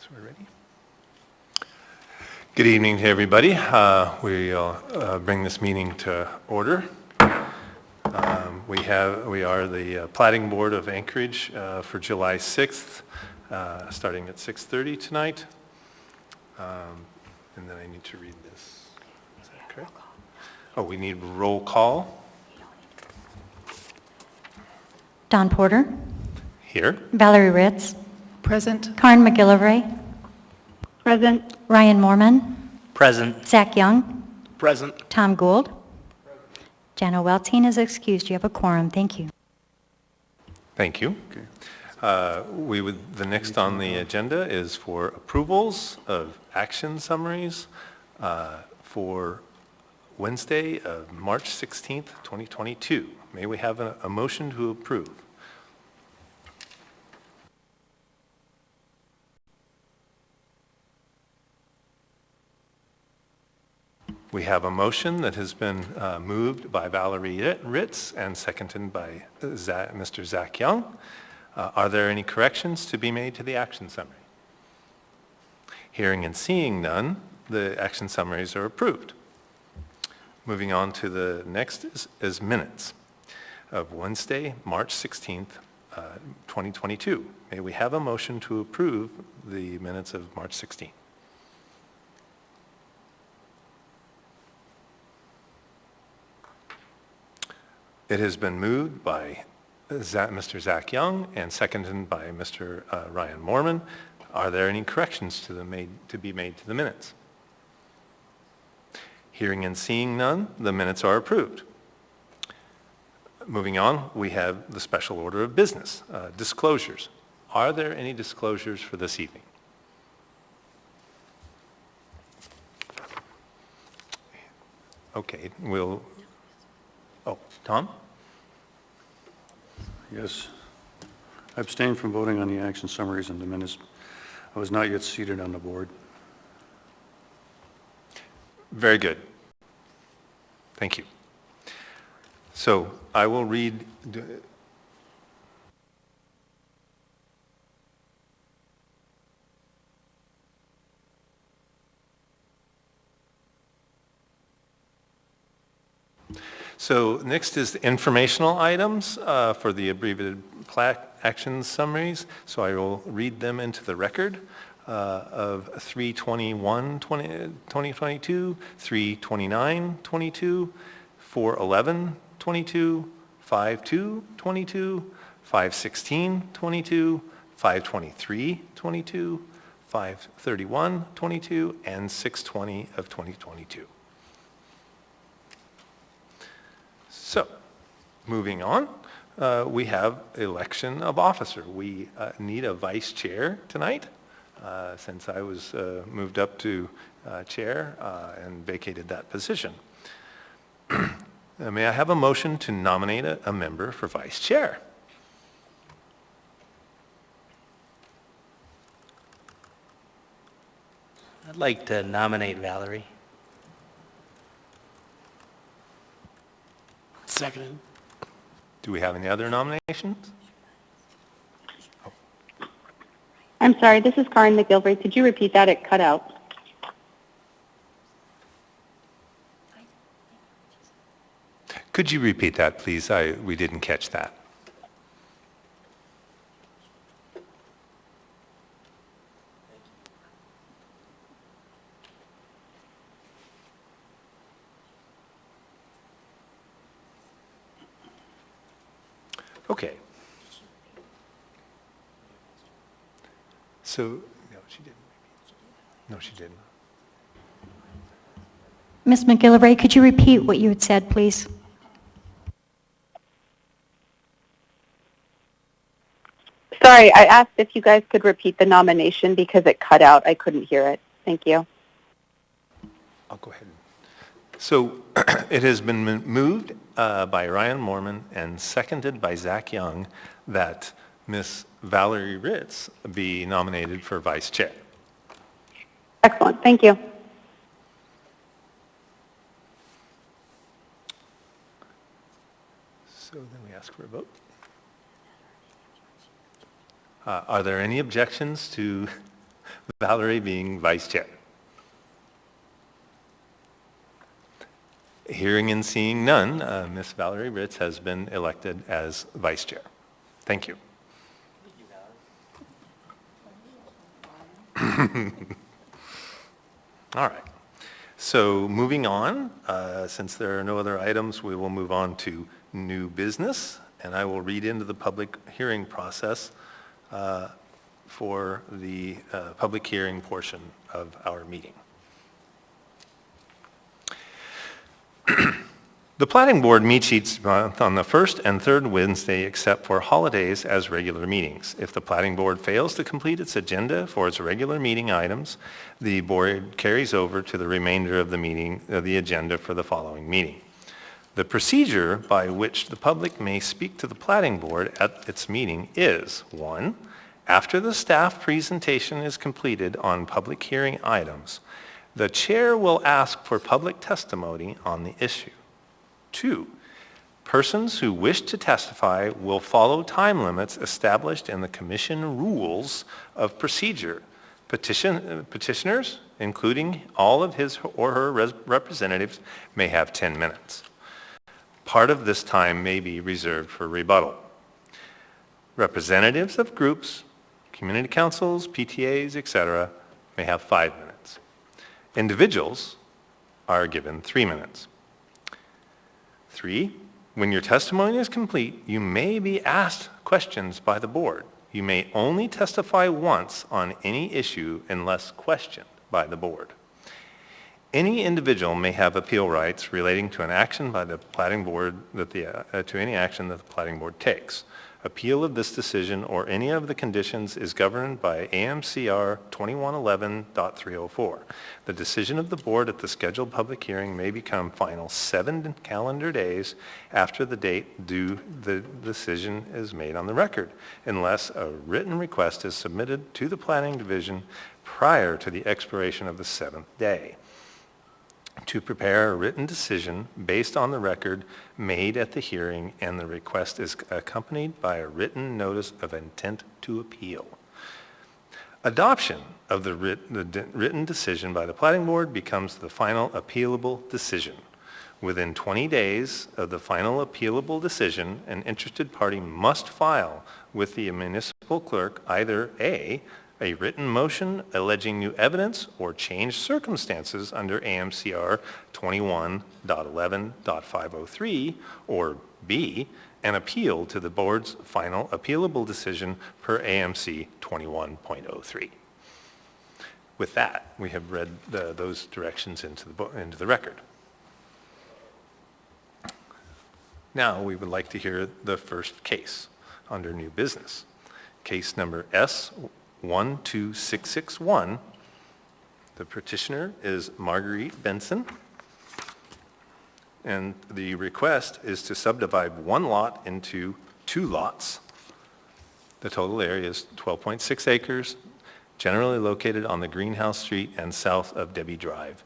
So we're ready. Good evening to everybody. We'll bring this meeting to order. We are the Platting Board of Anchorage for July 6th, starting at 6:30 tonight. And then I need to read this. Is that correct? Oh, we need roll call. Don Porter. Here. Valerie Ritz. Present. Karen McGillivray. Present. Ryan Moorman. Present. Zach Young. Present. Tom Gould. Jana Weltine is excused. You have a quorum. Thank you. Thank you. The next on the agenda is for approvals of action summaries for Wednesday of March 16th, 2022. May we have a motion to approve? We have a motion that has been moved by Valerie Ritz and seconded by Mr. Zach Young. Are there any corrections to be made to the action summary? Hearing and seeing none, the action summaries are approved. Moving on to the next is minutes of Wednesday, March 16th, 2022. May we have a motion to approve the minutes of March 16th? It has been moved by Mr. Zach Young and seconded by Mr. Ryan Moorman. Are there any corrections to be made to the minutes? Hearing and seeing none, the minutes are approved. Moving on, we have the special order of business, disclosures. Are there any disclosures for this evening? Okay, Tom? Yes. I abstained from voting on the action summaries and the minutes. I was not yet seated on the board. Very good. Thank you. So I will read. So next is the informational items for the abbreviated action summaries. So I will read them into the record of 3/21/2022, 3/29/22, 4/11/22, 5/2/22, 5/16/22, 5/23/22, 5/31/22, and 6/20 of 2022. So, moving on, we have election of officer. We need a vice chair tonight, since I was moved up to chair and vacated that position. May I have a motion to nominate a member for vice chair? I'd like to nominate Valerie. Seconded. Do we have any other nominations? I'm sorry, this is Karen McGillivray. Could you repeat that? It cut out. Could you repeat that, please? We didn't catch that. Okay. So, no, she didn't. No, she didn't. Ms. McGillivray, could you repeat what you had said, please? Sorry, I asked if you guys could repeat the nomination because it cut out. I couldn't hear it. Thank you. I'll go ahead. So it has been moved by Ryan Moorman and seconded by Zach Young that Ms. Valerie Ritz be nominated for vice chair. Excellent. Thank you. So then we ask for a vote. Are there any objections to Valerie being vice chair. Hearing and seeing none, Ms. Valerie Ritz has been elected as vice chair. Thank you. All right. So moving on, since there are no other items, we will move on to new business, and I will read into the public hearing process for the public hearing portion of our meeting. The Platting Board meets each month on the first and third Wednesday except for holidays as regular meetings. If the Platting Board fails to complete its agenda for its regular meeting items, the board carries over to the remainder of the meeting, the agenda for the following meeting. The procedure by which the public may speak to the Platting Board at its meeting is: 1, after the staff presentation is completed on public hearing items, the chair will ask for public testimony on the issue. 2, persons who wish to testify will follow time limits established in the commission rules of procedure. Petitioners, including all of his or her representatives, may have 10 minutes. Part of this time may be reserved for rebuttal. Representatives of groups, community councils, PTAs, etc., may have 5 minutes. Individuals are given 3 minutes. 3, when your testimony is complete, you may be asked questions by the board. You may only testify once on any issue unless questioned by the board. Any individual may have appeal rights relating to an action by the Platting Board to any action that the Platting Board takes. Appeal of this decision or any of the conditions is governed by AMCR 2111.304. The decision of the board at the scheduled public hearing may become final 7 calendar days after the date due the decision is made on the record, unless a written request is submitted to the Planning Division prior to the expiration of the 7th day to prepare a written decision based on the record made at the hearing, and the request is accompanied by a written notice of intent to appeal. Adoption of the written decision by the Platting Board becomes the final appealable decision. Within 20 days of the final appealable decision, an interested party must file with the municipal clerk either A, a written motion alleging new evidence or changed circumstances under AMCR 21.11.503, or B, an appeal to the board's final appealable decision per AMC 21.03. With that, we have read those directions into the record. Now we would like to hear the first case under new business. Case number S12661. The petitioner is Marguerite Benson, and the request is to subdivide one lot into 2 lots. The total area is 12.6 acres, generally located on the Greenhouse Street and south of Debbie Drive.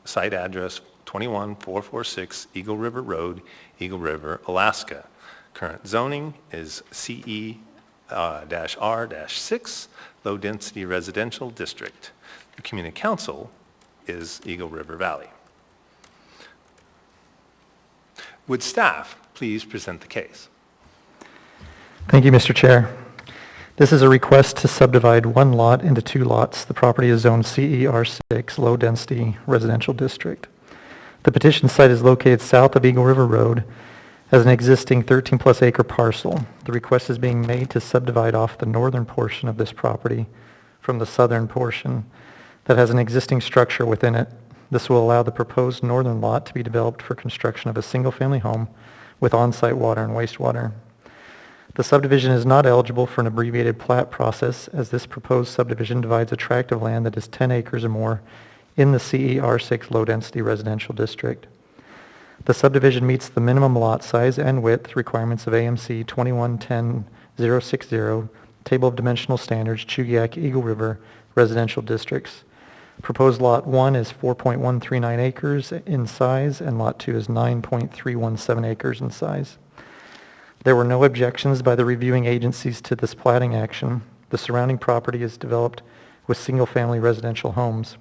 Site address 21446 Eagle River Road, Eagle River, Alaska. Current zoning is CE-R-6, Low Density Residential District. The Community Council is Eagle River Valley. Would staff please present the case? Thank you, Mr. Chair. This is a request to subdivide one lot into 2 lots. The property is zoned CER6, Low Density Residential District. The petition site is located south of Eagle River Road as an existing 13-plus acre parcel. The request is being made to subdivide off the northern portion of this property from the southern portion that has an existing structure within it. This will allow the proposed northern lot to be developed for construction of a single-family home with on-site water and wastewater. The subdivision is not eligible for an abbreviated plat process, as this proposed subdivision divides a tract of land that is 10 acres or more in the CER6 low-density residential district. The subdivision meets the minimum lot size and width requirements of AMC 2110-060, Table of Dimensional Standards, Chugiak, Eagle River Residential Districts. Proposed Lot 1 is 4.139 acres in size, and Lot 2 is 9.317 acres in size. There were no objections by the reviewing agencies to this platting action. The surrounding property is developed with single-family residential homes.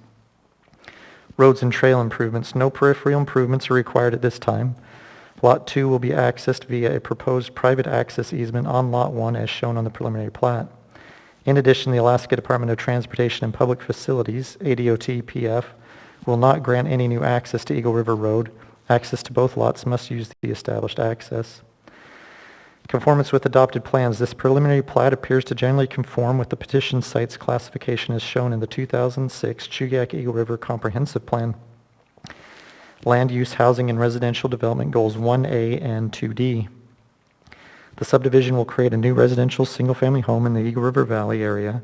Roads and trail improvements. No peripheral improvements are required at this time. Lot 2 will be accessed via a proposed private access easement on Lot 1 as shown on the preliminary plat. In addition, the Alaska Department of Transportation and Public Facilities, ADOT PF, will not grant any new access to Eagle River Road. Access to both lots must use the established access. Conformance with adopted plans. This preliminary plat appears to generally conform with the petition site's classification as shown in the 2006 Chugach Eagle River Comprehensive Plan. Land use, housing, and residential development goals 1A and 2D. The subdivision will create a new residential single-family home in the Eagle River Valley area.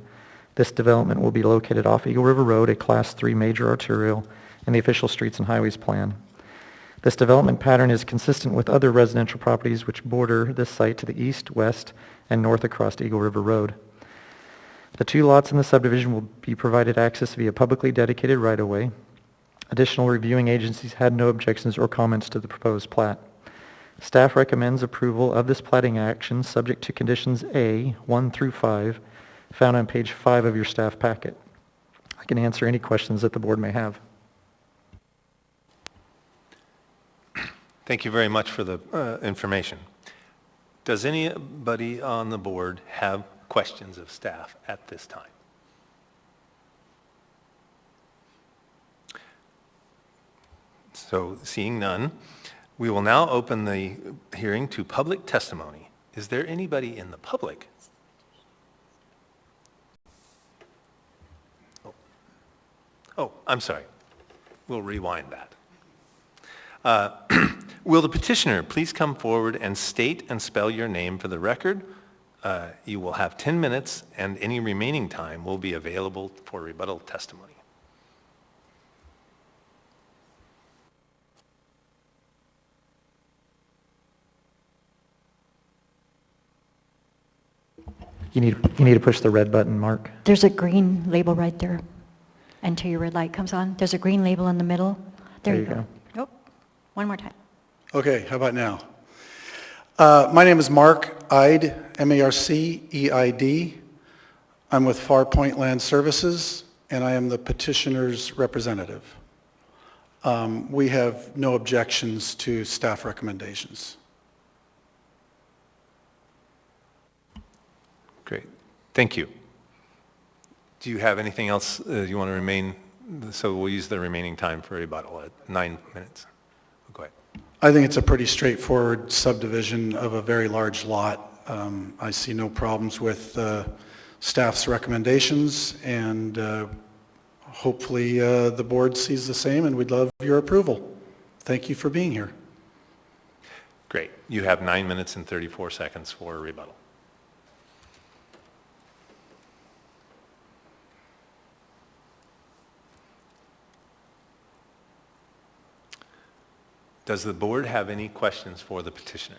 This development will be located off Eagle River Road, a Class 3 major arterial, in the official streets and highways plan. This development pattern is consistent with other residential properties which border this site to the east, west, and north across Eagle River Road. The 2 lots in the subdivision will be provided access via publicly dedicated right-of-way. Additional reviewing agencies had no objections or comments to the proposed plat. Staff recommends approval of this platting action subject to conditions A, 1 through 5, found on page 5 of your staff packet. I can answer any questions that the board may have. Thank you very much for the information. Does anybody on the board have questions of staff at this time? So seeing none, we will now open the hearing to public testimony. Is there anybody in the public? Oh, I'm sorry. We'll rewind that. Will the petitioner please come forward and state and spell your name for the record? You will have 10 minutes, and any remaining time will be available for rebuttal testimony. You need to push the red button, Mark. There's a green label right there until your red light comes on. There's a green label in the middle. There you go. Nope. One more time. Okay, how about now? My name is Mark Eid, M-A-R-C-E-I-D. I'm with Far Point Land Services, and I am the petitioner's representative. We have no objections to staff recommendations. Great. Thank you. Do you have anything else you want to remain? So we'll use the remaining time for rebuttal at 9 minutes. Go ahead. I think it's a pretty straightforward subdivision of a very large lot. I see no problems with staff's recommendations, and hopefully the board sees the same, and we'd love your approval. Thank you for being here. Great. You have 9 minutes and 34 seconds for rebuttal. Does the board have any questions for the petitioner?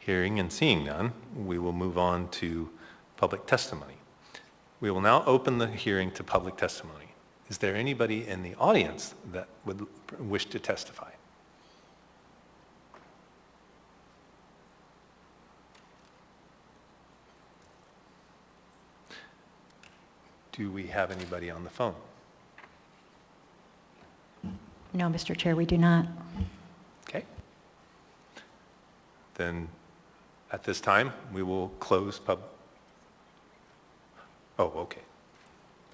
Hearing and seeing none, we will move on to public testimony. We will now open the hearing to public testimony. Is there anybody in the audience that would wish to testify? Do we have anybody on the phone? No, Mr. Chair, we do not. Okay. Then at this time, we will close Oh, okay.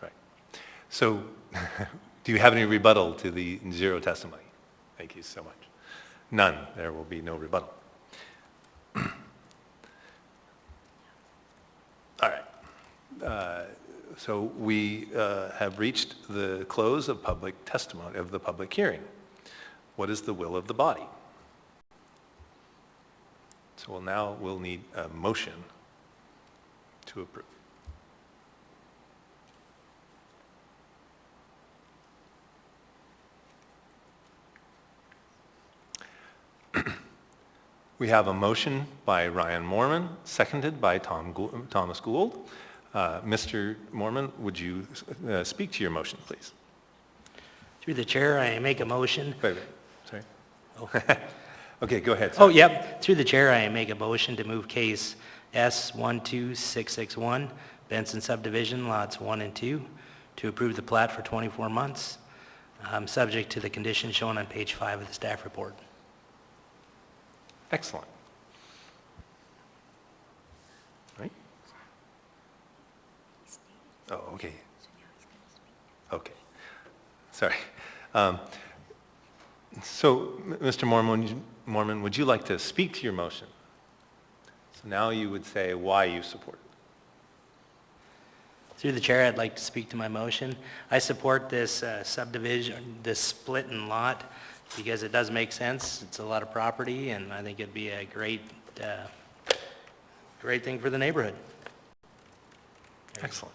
Right. So do you have any rebuttal to the zero testimony? Thank you so much. None. There will be no rebuttal. All right. So we have reached the close of public testimony, of the public hearing. What is the will of the body? So we'll need a motion to approve. We have a motion by Ryan Moorman, seconded by Thomas Gould. Mr. Moorman, would you speak to your motion, please? Through the chair, I make a motion. Wait. Sorry. Oh. Okay, go ahead. Oh, yep. Through the chair, I make a motion to move case S12661 Benson subdivision, lots 1 and 2, to approve the plat for 24 months, subject to the conditions shown on page 5 of the staff report. Excellent. Right? Oh, okay. Okay. Sorry. So, Mr. Mormon, would you like to speak to your motion? So now you would say why you support it. Through the chair, I'd like to speak to my motion. I support this subdivision, this split in lot, because it does make sense. It's a lot of property, and I think it'd be a great thing for the neighborhood. Excellent.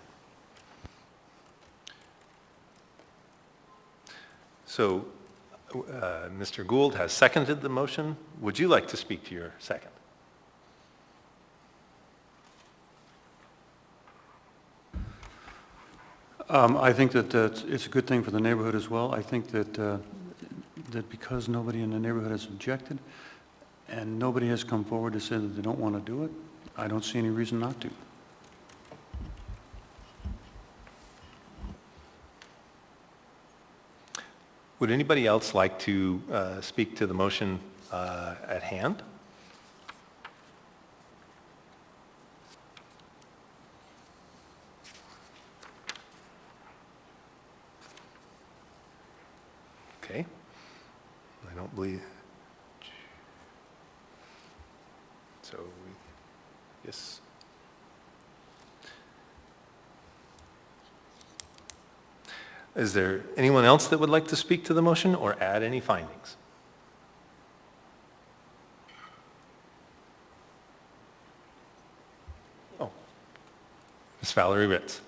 So, Mr. Gould has seconded the motion. Would you like to speak to your second? I think that it's a good thing for the neighborhood as well. I think that that because nobody in the neighborhood has objected and nobody has come forward to say that they don't want to do it, I don't see any reason not to. Would anybody else like to speak to the motion at hand? Okay. I don't believe. So, yes. Is there anyone else that would like to speak to the motion or add any findings? Oh, Ms. Valerie Ritz.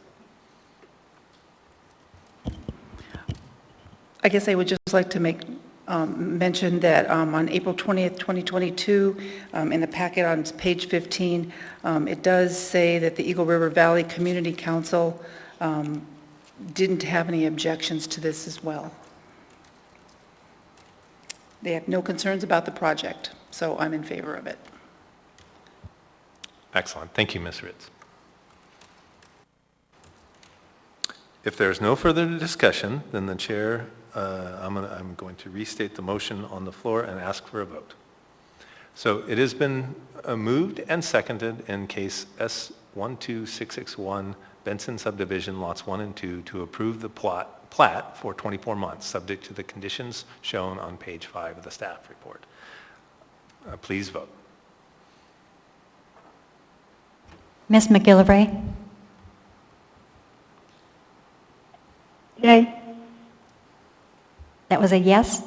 I guess I would just like to make mention that on April 20th, 2022, in the packet on page 15, it does say that the Eagle River Valley Community Council didn't have any objections to this as well. They have no concerns about the project, so I'm in favor of it. Excellent. Thank you, Ms. Ritz. If there's no further discussion, then the chair, I'm going to restate the motion on the floor and ask for a vote. So it has been moved and seconded in case S12661 Benson subdivision lots 1 and 2 to approve the plat for 24 months, subject to the conditions shown on page 5 of the staff report. Please vote. Ms. McGillivray? Yay. That was a yes?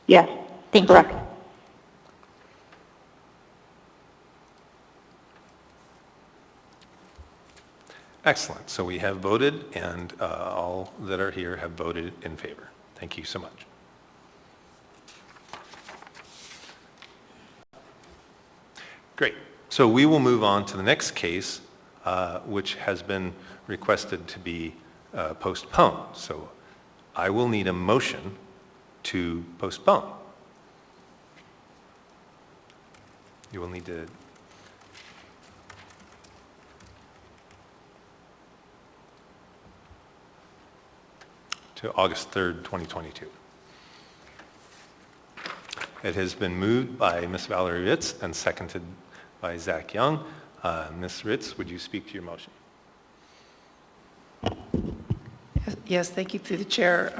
Yes. Thank Correct. you. Excellent. So we have voted, and all that are here have voted in favor. Thank you so much. Great. So we will move on to the next case, which has been requested to be postponed. So I will need a motion to postpone. You will need to August 3rd, 2022. It has been moved by Ms. Valerie Ritz and seconded by Zach Young. Ms. Ritz, would you speak to your motion? Yes, thank you through the chair.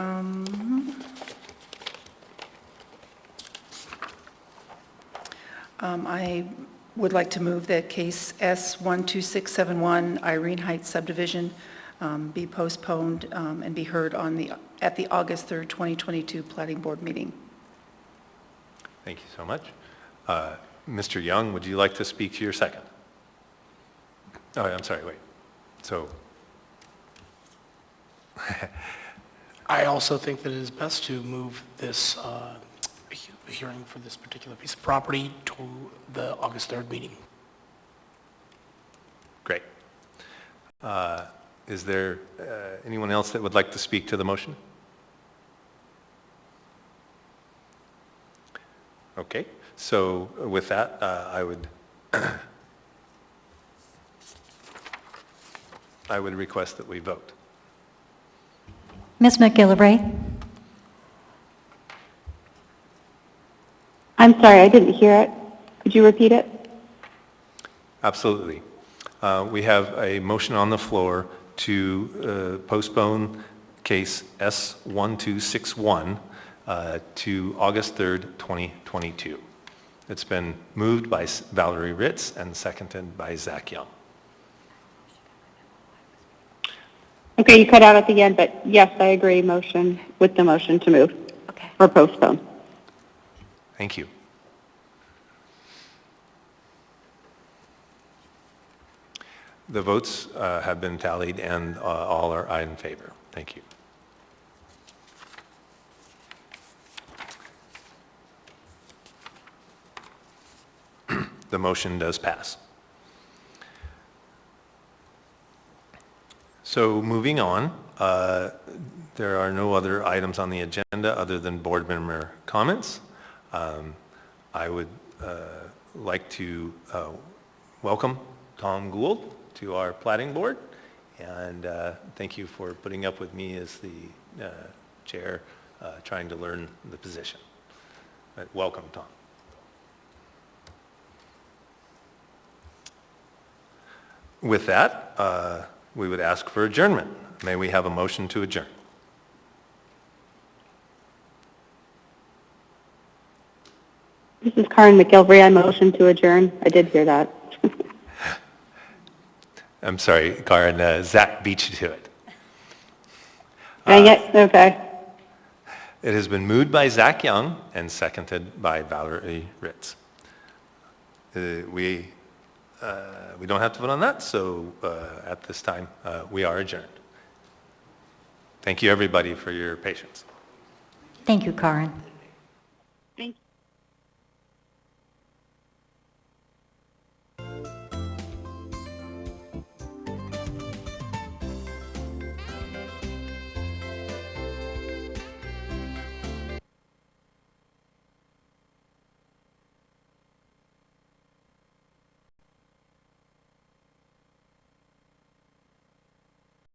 I would like to move that case S12671 Irene Heights subdivision be postponed and be heard at the August 3rd, 2022 Planning Board meeting. Thank you so much. Mr. Young, would you like to speak to your second? Oh, I'm sorry, wait. So, I also think that it is best to move this hearing for this particular piece of property to the August 3rd meeting. great. Is there anyone else that would like to speak to the motion? Okay, so with that, I would I would request that we vote. Ms. McGillivray? I'm sorry, I didn't hear it. Could you repeat it? Absolutely. We have a motion on the floor to postpone case S1261 to August 3rd, 2022. It's been moved by Valerie Ritz and seconded by Zach Young. Okay, you cut out at the end, but yes, I agree with the motion to move Okay. or postpone. Thank you. The votes have been tallied and all are in favor. Thank you. The motion does pass. So moving on, there are no other items on the agenda other than board member comments. I would like to welcome Tom Gould to our Platting Board, and thank you for putting up with me as the chair trying to learn the position. Welcome, Tom. With that, we would ask for adjournment. May we have a motion to adjourn? This is Karen McGilvery. I motion to adjourn. I did hear that. I'm sorry, Karen, Zach beat you to it. Dang it. Okay. It has been moved by Zach Young and seconded by Valerie Ritz. We don't have to vote on that, so at this time, we are adjourned. Thank you, everybody, for your patience. Thank you, Karen.